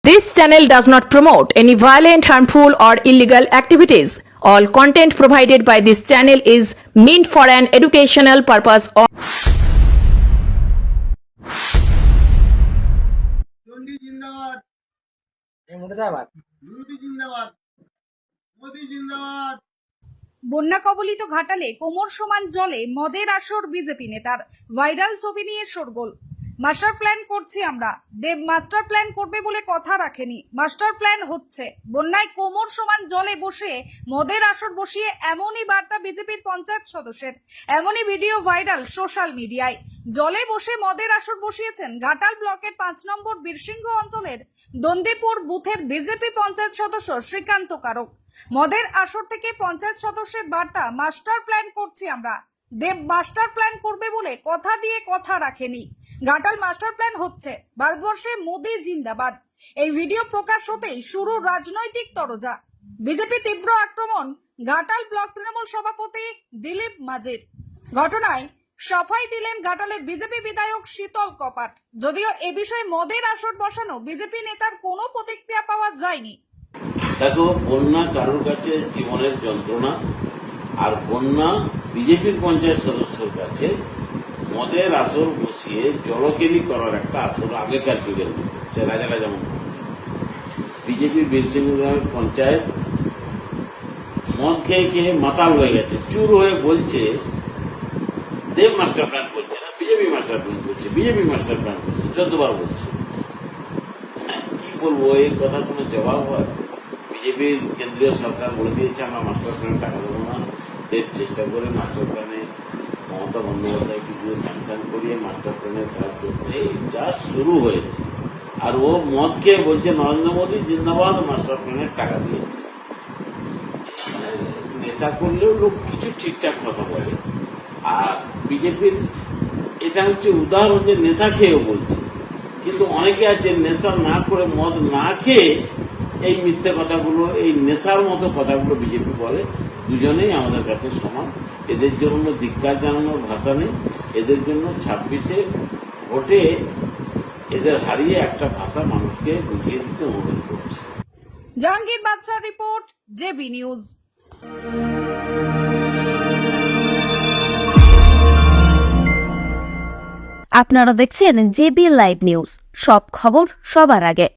This channel does not promote any violent, harmful, or illegal activities. All content provided by this channel is meant for an educational purpose. Chandi জিন্দাবাদ, unity জিন্দাবাদ, মোদি জিন্দাবাদ। বন্যা কবলিত ঘাটালে কোমর সমান জলে মদের আসর বিজেপি নেতার, ভাইরাল ছবি নিয়ে শোরগোল। মাস্টার প্ল্যান করছি আমরা, দেব মাস্টার প্ল্যান করবে বলে কথা রাখেনি, মাস্টার প্ল্যান হচ্ছে। বন্যায় কোমর সমান জলে বসে মদের আসর বসিয়ে এমনই বার্তা বিজেপির পঞ্চায়েত সদস্যের, এমনই ভিডিও ভাইরাল সোশ্যাল মিডিয়ায়। জলে বসে মদের আসর বসিয়েছেন ঘাটাল ব্লকের 5 নম্বর বীরসিংহ অঞ্চলের দন্দিপুর বুথের বিজেপি পঞ্চায়েত সদস্য শ্রীকান্ত কারক। মদের আসর থেকে পঞ্চায়েত সদস্যের বার্তা, মাস্টার প্ল্যান করছি আমরা, দেব মাস্টার প্ল্যান করবে বলে কথা দিয়ে কথা রাখেনি, ঘাটাল মাস্টার প্ল্যান হচ্ছে, ভারতবর্ষে মোদি জিন্দাবাদ। এই ভিডিও প্রকাশ হতেই শুরু রাজনৈতিক তরজা। বিজেপি তীব্র আক্রমণ ঘাটাল ব্লক তৃণমূল সভাপতি দিলীপ মাঝির। ঘটনায় সাফাই দিলেন ঘাটালের বিজেপি বিধায়ক শীতল কপাট। যদিও এ বিষয়ে মদের আসর বসানো বিজেপি নেতার কোনো প্রতিক্রিয়া পাওয়া যায়নি। দেখো, বন্যা কারোর কাছে জীবনের যন্ত্রণা, আর বন্যা বিজেপির পঞ্চায়েত সদস্যের কাছে মদের আসর বসিয়ে জলকেলি করার একটা আসর আগেকার যুগের মতো। সে রাজারা যেমন বিজেপির বীরসিংহ গ্রামের পঞ্চায়েত মদ খেয়ে খেয়ে মাতাল হয়ে গেছে, চুর হয়ে বলছে দেব মাস্টার প্ল্যান করছে না, বিজেপি মাস্টার প্ল্যান করছে, বিজেপি মাস্টার প্ল্যান করছে, 14 বার বলছে। কি বলবো, এই কথা কোনো জবাব হয়? বিজেপির কেন্দ্রীয় সরকার বলে দিয়েছে আমরা মাস্টার প্ল্যানে টাকা দেবো না, দেব চেষ্টা করে মাস্টার প্ল্যানে মমতা বন্দ্যোপাধ্যায়কে দিয়ে স্যাংশন করিয়ে মাস্টার প্ল্যানের কাজ করতে, এই জাস্ট শুরু হয়েছে। আর ও মদ খেয়ে বলছে নরেন্দ্র মোদী জিন্দাবাদ, মাস্টার প্ল্যানের টাকা দিয়েছে। নেশা করলেও লোক কিছু ঠিকঠাক কথা বলে, আর বিজেপির এটা হচ্ছে উদাহরণ যে নেশা খেয়েও বলছে। কিন্তু অনেকে আছে নেশা না করে, মদ না খেয়ে এই মিথ্যে কথাগুলো, এই নেশার মতো কথাগুলো বিজেপি বলে। দুজনেই আমাদের কাছে সমান, এদের জন্য ধিক্কার জানানোর ভাষা নেই। এদের জন্য 26-এ ভোটে এদের হারিয়ে একটা ভাষা মানুষকে বুঝিয়ে দিতে অনুরোধ করছে। জাহাঙ্গীর বাদশাহ রিপোর্ট, জেবি নিউজ। আপনারা দেখছেন জেবি লাইভ নিউজ, সব খবর সবার আগে।